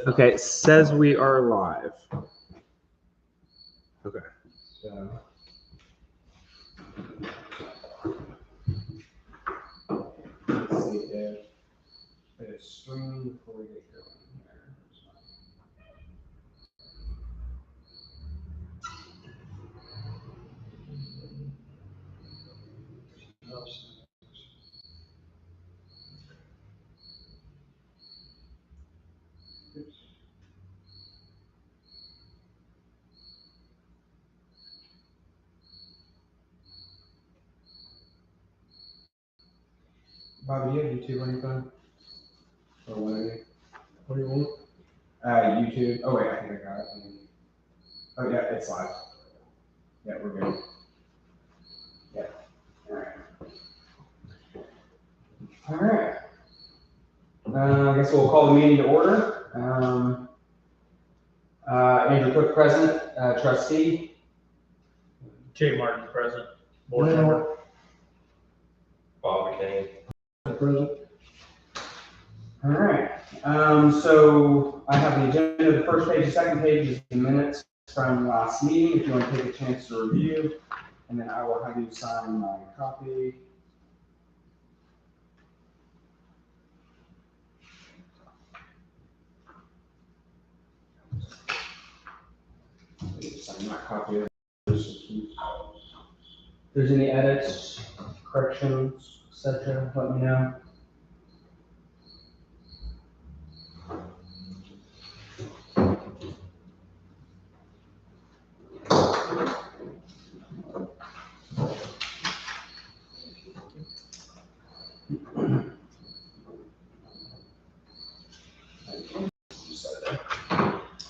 Okay, it says we are live. Okay. So. Let's see if it's streaming before we get here. Bobby, do you have YouTube on your phone? Or one of you? What do you want? YouTube. Oh, wait, I think I got it. Oh, yeah, it's live. Yeah, we're good. Yeah. All right. All right. I guess we'll call the meeting to order. Andrew Cook, present. Trustee. Jay Martin, present. Board member. Bob McCain. Present. All right. So I have the agenda. The first page, the second page is the minutes from last meeting. If you want to take a chance to review, and then I will have you sign my copy. Sign my copy. If there's any edits, corrections, etc., let me know.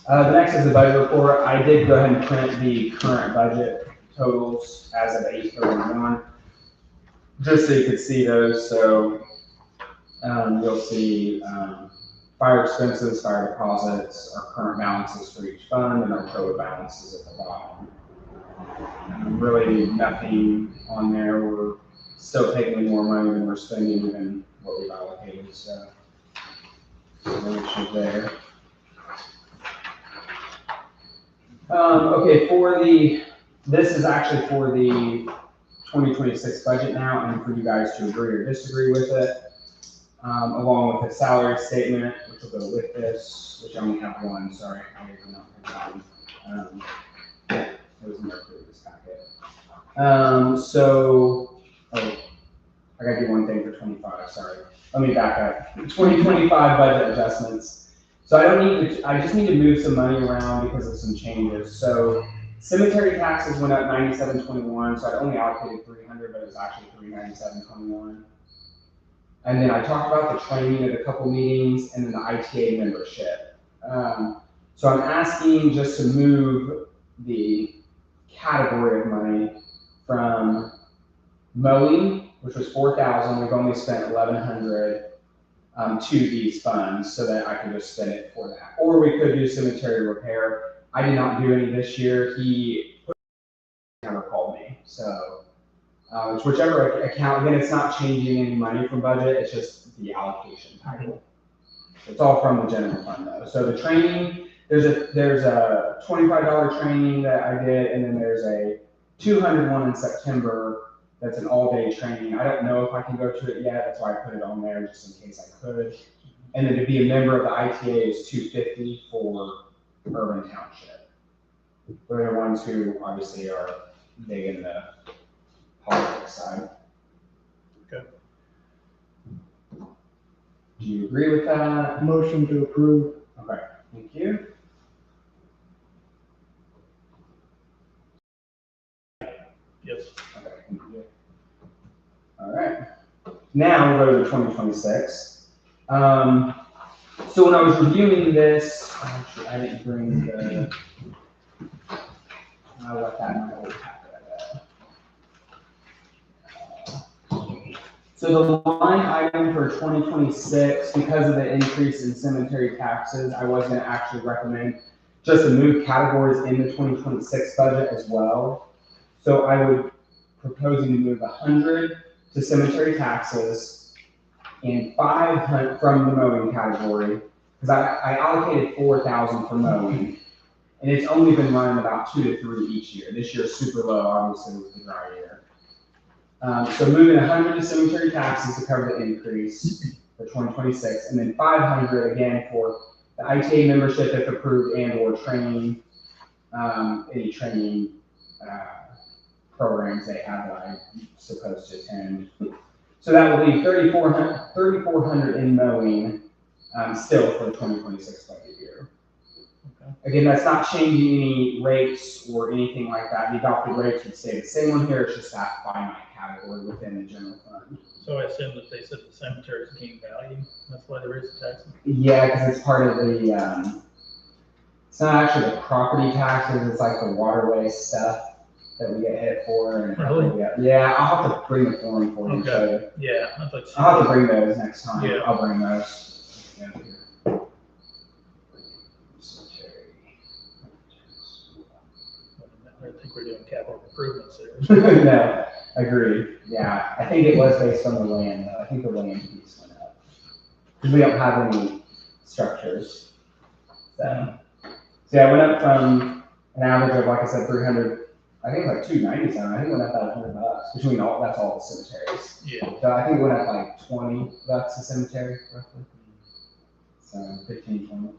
The next is the budget report. I did go ahead and print the current budget totals as of 8/31, just so you could see those. So you'll see fire expenses, fire deposits, our current balances for each fund, and our total balances at the bottom. Really nothing on there. We're still taking in more money than we're spending, even what we've allocated. So no issue there. Okay, this is actually for the 2026 budget now, and for you guys to agree or disagree with it, along with the salary statement, which will go with this, which I only have one, sorry, I did not have one. It was in the previous packet. I gotta do one thing for 25, sorry. Let me back up. 2025 budget adjustments. So I just need to move some money around because of some changes. So cemetery taxes went up 97.21, so I only allocated 300, but it was actually 397.21. And then I talked about the training at a couple meetings, and then the ITA membership. So I'm asking just to move the category of money from mowing, which was 4,000, we've only spent 1,100. To these funds so that I can just spend it for that. Or we could do cemetery repair. I did not do any this year. He never called me. So it's whichever account. Again, it's not changing any money from budget. It's just the allocation title. It's all from the general fund though. So the training, there's a $25 training that I did, and then there's a 200 one in September. That's an all-day training. I don't know if I can go to it yet. That's why I put it on there just in case I could. And then to be a member of the ITA is $250 for Ervin Township. They're the ones who obviously are big in the politics side. Okay. Do you agree with that? Motion to approve. Okay, thank you. Yes. Okay, thank you. All right. Now we'll go to the 2026. So when I was reviewing this, actually I didn't bring the, I left that in my old packet. So the line item for 2026, because of the increase in cemetery taxes, I was going to actually recommend just to move categories in the 2026 budget as well. So I would proposing to move 100 to cemetery taxes and 500 from the mowing category, because I allocated 4,000 for mowing, and it's only been running about 2 to 3 each year. This year's super low, obviously, with the dry year. So moving 100 to cemetery taxes to cover the increase for 2026, and then 500 again for the ITA membership if approved and/or training, any training programs they have that I'm supposed to attend. So that will leave 3,400 in mowing still for the 2026 budget year. Okay. Again, that's not changing any rates or anything like that. The adopted rates would stay the same on here. It's just that finite category within the general fund. So I assume that they said the cemeteries gain value, that's why they raised the taxes? Yeah, because it's part of the, it's not actually the property taxes, it's like the waterway stuff that we get hit for. And Really? Yeah, I'll have to bring the form for you. Okay. Yeah, I thought you. I'll have to bring those next time. Yeah. I'll bring those. Yeah. I think we're doing capital improvements there. No, agreed. Yeah, I think it was based on the land though. I think the land piece went up. Because we don't have any structures. So yeah, it went up from an average of, like I said, 300, I think it was like 297. I think it went up about $100 between all, that's all the cemeteries. Yeah. So I think it went up like $20 a cemetery roughly. So 15, 20.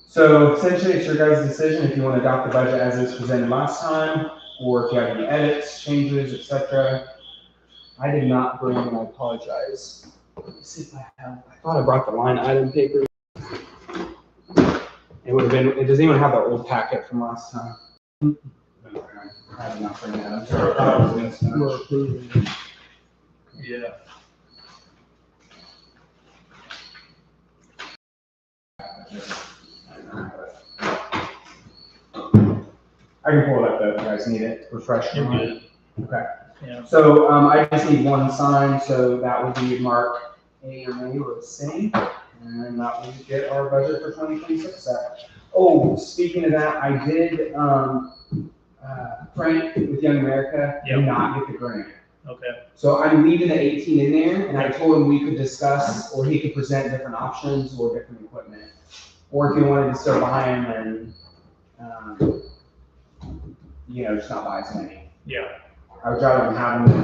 So essentially it's your guys' decision if you want to adopt the budget as is presented last time, or if you have any edits, changes, etc. I did not bring, and I apologize. Let me see if I have, I thought I brought the line item paper. It would have been, it doesn't even have the old packet from last time. I did not bring that. I'm sorry. I thought it was in this We're much. approving. Yeah. I can pull it up though if you guys need it, refresh your You're mind. good. Okay. Yeah. So I just need one sign, so that would be mark A or nay or abstain, and that will get our budget for 2026 set. Oh, speaking of that, I did, Frank with Young America Yep. did not get the grant. Okay. So I'm leaving the 18 in there, and I told him we could discuss, or he could present different options or different equipment. Or if he wanted to still buy them and, just not buy as many. Yeah. I would rather him have them,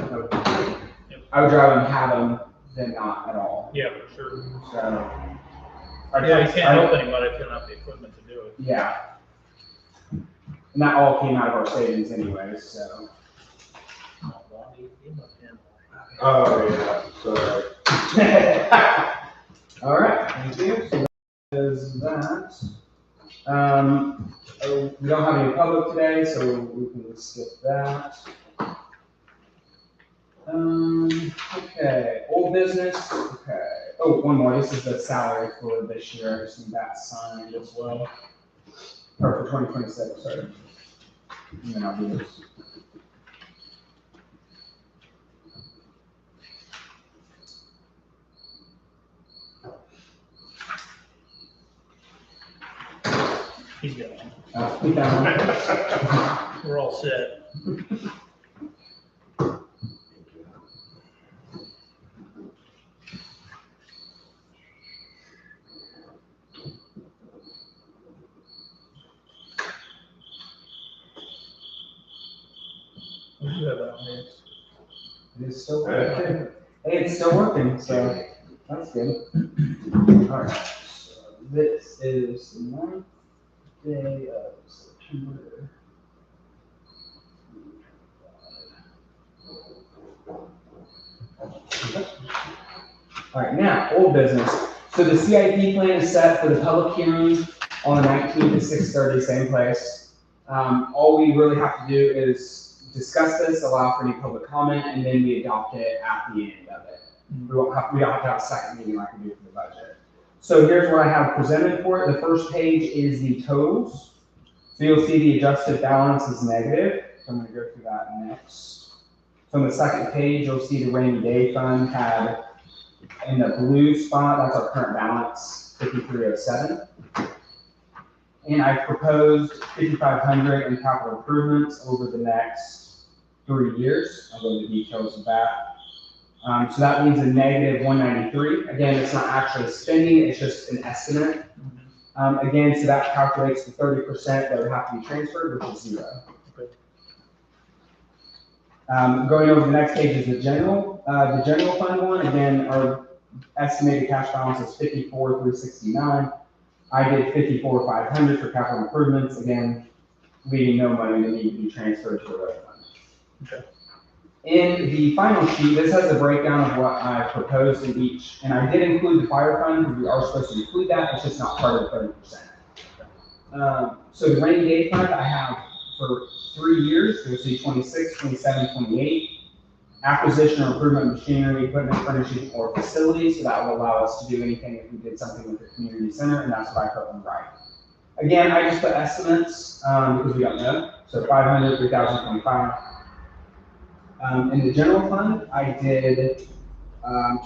I would rather him have them than not at all. Yeah, for sure. So. Yeah, you can't help anybody if you don't have the equipment to do it. Yeah. And that all came out of our savings anyways, so. Oh, yeah, sorry. All right, thank you. So that is that. We don't have any public today, so we can skip that. Okay, old business, okay. Oh, one more, this is the salary for this year, I just need that signed as well. Or for 2026, sorry. And then I'll do this. He's got one. Put that one. We're all set. What do you have out next? It is still working. Hey, it's still working, so that's good. All right, so this is the 9th day of September. All right, now, old business. So the CIP plan is set for the public hearing on the 19th at 6:30, same place. All we really have to do is discuss this, allow for any public comment, and then we adopt it at the end of it. We don't have to have a second meeting like we do for the budget. So here's what I have presented for it. The first page is the totals. So you'll see the adjusted balance is negative. So I'm gonna go through that next. So on the second page, you'll see the rainy day fund had in the blue spot, that's our current balance, 5,307. And I proposed 5,500 in capital improvements over the next 3 years. I'll go into details of that. So that means a negative 193. Again, it's not actually spending, it's just an estimate. Again, so that calculates the 30% that would have to be transferred, which is 0. Okay. Going over the next page is the general fund one. Again, our estimated cash balance is 54,369. I did 54,500 for capital improvements. Again, leaving no money that need to be transferred to the road fund. Okay. In the final sheet, this has a breakdown of what I proposed in each, and I did include the fire fund because we are supposed to include that. It's just not part of the 30%. So the rainy day fund I have for 3 years. You'll see 26, 27, 28. Acquisition or improvement of machinery, equipment, furnishing, or facilities. So that will allow us to do anything if we did something with the community center, and that's what I put on the right. Again, I just put estimates because we don't know. So 500, 3,025. In the general fund, I did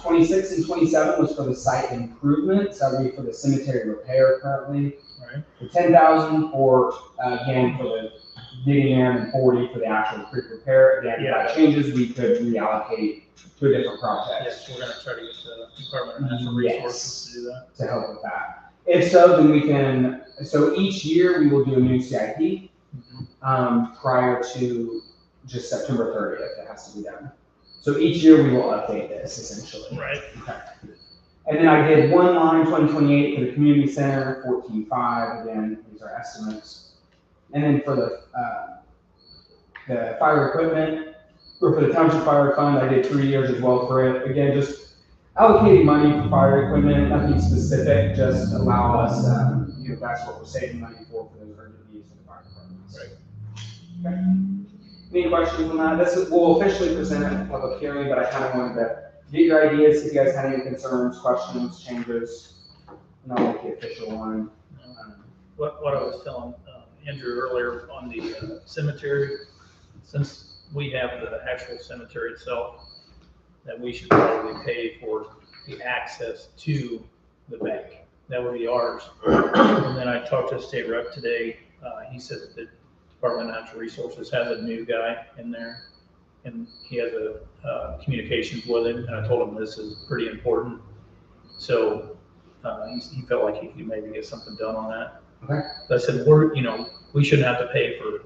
26 and 27 was for the site improvements. That would be for the cemetery repair currently. Right. The 10,000 for again for the digging in, and 40 for the actual creek repair. Again, if that changes, we could reallocate to a different project. Yes, we're gonna try to get the Department of Natural Resources to do that. To help with that. If so, then we can. So each year we will do a new CIP prior to just September 30th. It has to be done. So each year we will update this essentially. Right. Okay. And then I did one line 2028 for the community center, 14.5. Again, these are estimates. And then for the fire equipment, or for the township fire fund, I did 3 years as well for it. Again, just allocating money for fire equipment, nothing specific, just allow us, that's what we're saving money for those urgent needs for the fire departments. Right. Okay. Any questions on that? We'll officially present it at the public hearing, but I kind of wanted to get your ideas, see if you guys had any concerns, questions, changes, and I'll make the official one. What I was telling Andrew earlier on the cemetery, since we have the actual cemetery itself, that we should probably pay for the access to the bank. That would be ours. And then I talked to a state rep today. He said that the Department of Natural Resources has a new guy in there, and he has a communications with him. And I told him this is pretty important. So he felt like he could maybe get something done on that. Okay. I said, we shouldn't have to pay for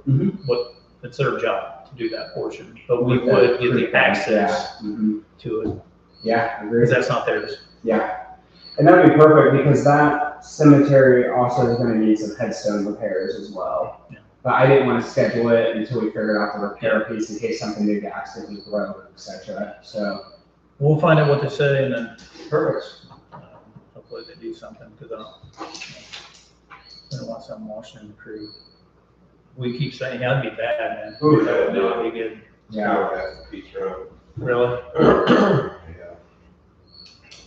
what it's their job to do that portion, but we would get the access to it. Yeah, I agree. Because that's not theirs. Yeah. And that would be perfect because that cemetery also is going to need some headstone repairs as well. Yeah. But I didn't want to schedule it until we figured out the repair piece in case something did accidentally broke, etc. So we'll find out what they say and then perfect. Hopefully they do something because I don't want something washing in the creek. We keep saying that'd be bad, man. Ooh, That would not be good. Yeah. That's the beach road. Really? Yeah.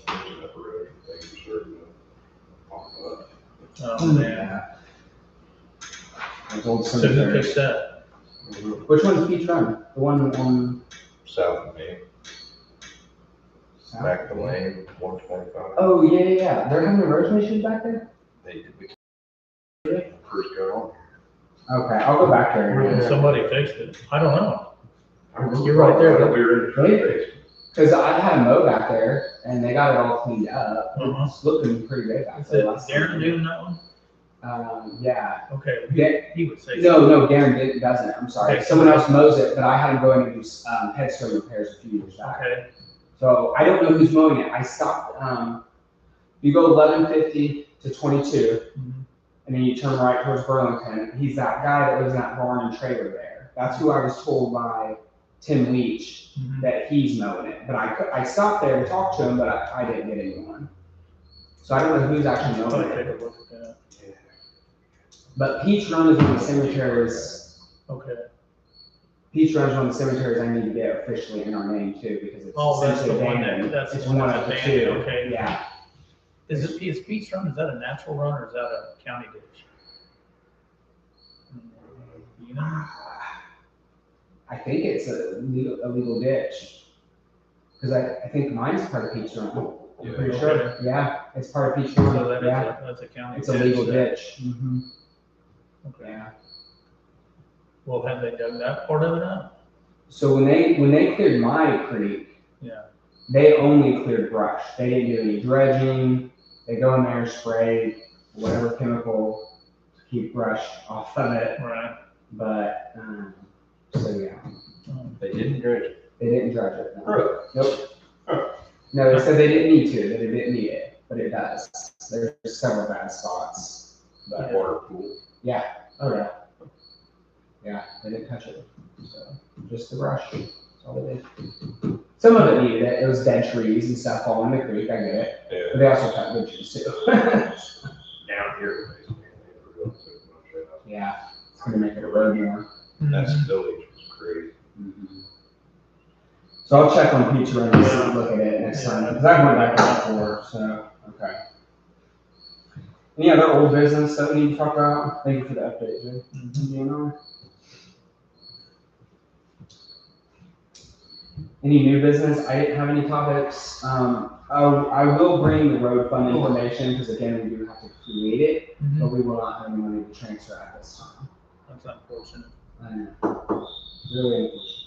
There's enough erosion things for sure to pop up. Oh, man. Old So who cemetery. fixed that? Which one's Beach Run? The one on South of me, South? back the lane, 125. Oh, yeah. They're having erosion issues back there? They did first go Okay, I'll go back there. Somebody fixed it. I don't know. on. You're right there. We were in the Really? Because I had a mow back there, and they got it all cleaned up. Uh-huh. It's looking pretty good back Is there. it last Darren time. doing that one? Yeah. Okay. Yeah. He would say. No, Darren doesn't. I'm sorry. Okay. Someone else mows it, but I had him go in and do headstone repairs a few years back. Okay. So I don't know who's mowing it. I stopped. You go 1150 to 22, and then you turn right towards Burlington. He's that guy that lives in that barn and trailer there. That's who I was told by Tim Leach that he's mowing it. But I stopped there to talk to him, but I didn't get anyone. So I don't know who's actually mowing Take it. a look at that. But Peach Run is one of the cemeteries. Okay. Peach Run is one of the cemeteries I need to get officially in our name too, because it's Oh, that's the essentially one abandoned. that's It's the one one that's of the abandoned, two. okay. Yeah. Is Peach Run, is that a natural run or is that a county ditch? You know? I think it's a legal ditch. Because I think mine's part of Peach Run. I'm pretty sure. Okay. Yeah, it's part of Peach Run. So that Yeah. that's a county It's a legal then. ditch. Okay. Yeah. Well, have they dug that part of it out? So when they cleared my creek, Yeah. they only cleared brush. They didn't do any dredging. They go in there, spray whatever chemical to keep brush off of it. Right. But, so yeah, They didn't dredge it. they didn't dredge it. No. Really? Nope. Huh. No, they said they didn't need to, that it didn't need it, but it does. There's several bad spots. But, Yeah. Water pool. oh yeah. Yeah, they didn't touch it. So, just the brush. That's all they did. Some of it needed it. It was dead trees and stuff all in the creek, I get it. But Yeah. they also cut good trees too. Down here, basically, they forgot to much out. Yeah, it's gonna make it a road more. That's village was crazy. So I'll check on Peach Run and see, look at it next time, because I went back there before, so, okay. Any other old business that we need to talk about? Thank you for the update, Jay. DNR. Any new business? I didn't have any topics. I will bring the road fund information, because again, we do have to create it, but we will not have any money to transfer at this time. That's unfortunate. I know. Really unfortunate.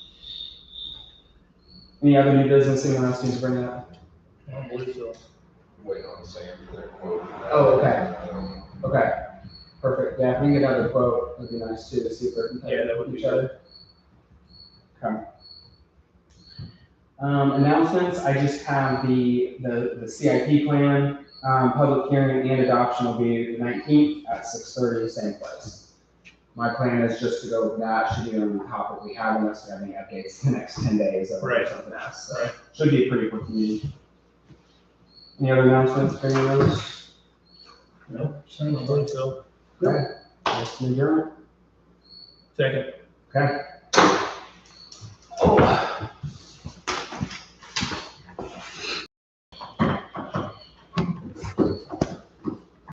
Any other new business anyone else needs to bring up? I don't believe so. Waiting on Sam for their quote. Oh, okay. Okay, perfect. Yeah, if we can get another quote, that'd be nice too, to see if they're competitive Yeah, that would with be each other. Okay. Announcements, I just have the CIP plan, public hearing and adoption will be the 19th at 6:30, same place. My plan is just to go with that, should be on the topic we have unless we have any updates in the next 10 days or Right. something else. So should be a pretty quick meeting. Any other announcements for anyone else? Nope, I don't believe so. Okay. Let's adjourn. Second. Okay. Oh.